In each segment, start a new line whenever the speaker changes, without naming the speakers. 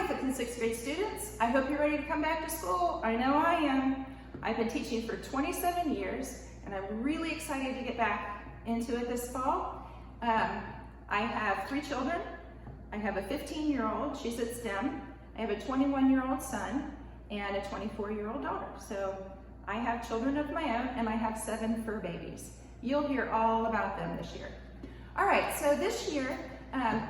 5th and 6th grade students. I hope you're ready to come back to school. I know I am. I've been teaching for 27 years, and I'm really excited to get back into it this fall. I have 3 children. I have a 15-year-old, she's at STEM. I have a 21-year-old son and a 24-year-old daughter. So I have children of my own, and I have 7 fur babies. You'll hear all about them this year. All right, so this year,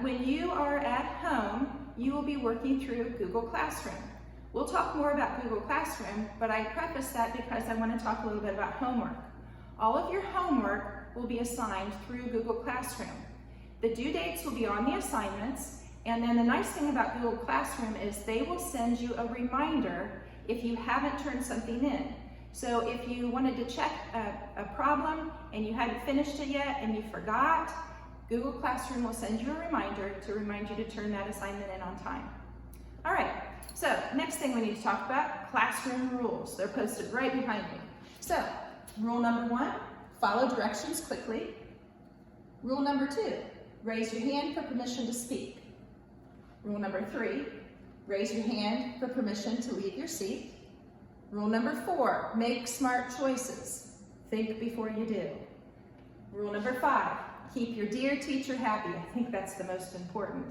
when you are at home, you will be working through Google Classroom. We'll talk more about Google Classroom, but I preface that because I want to talk a little bit about homework. All of your homework will be assigned through Google Classroom. The due dates will be on the assignments, and then the nice thing about Google Classroom is they will send you a reminder if you haven't turned something in. So if you wanted to check a problem and you hadn't finished it yet and you forgot, Google Classroom will send you a reminder to remind you to turn that assignment in on time. All right, so next thing we need to talk about, classroom rules. They're posted right behind me. So, rule number 1, follow directions quickly. Rule number 2, raise your hand for permission to speak. Rule number 3, raise your hand for permission to leave your seat. Rule number 4, make smart choices. Think before you do. Rule number 5, keep your dear teacher happy. I think that's the most important.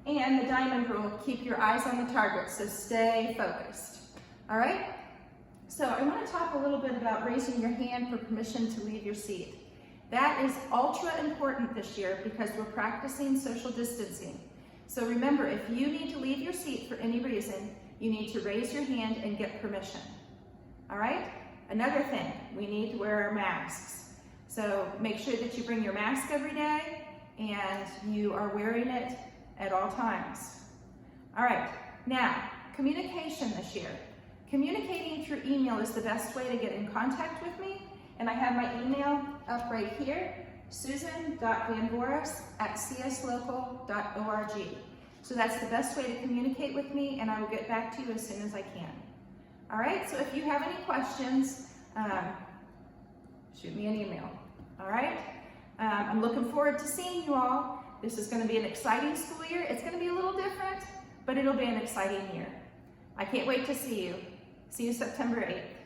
And the diamond rule, keep your eyes on the target, so stay focused. All right? So I want to talk a little bit about raising your hand for permission to leave your seat. That is ultra important this year because we're practicing social distancing. So remember, if you need to leave your seat for any reason, you need to raise your hand and get permission. All right? Another thing, we need to wear our masks. So make sure that you bring your mask every day and you are wearing it at all times. All right, now, communication this year. Communicating through email is the best way to get in contact with me, and I have my email up right here, susan.vanvoris@cslocal.org. So that's the best way to communicate with me, and I will get back to you as soon as I can. All right, so if you have any questions, shoot me an email. All right, I'm looking forward to seeing you all. This is going to be an exciting school year. It's going to be a little different, but it'll be an exciting year. I can't wait to see you. See you September 8th.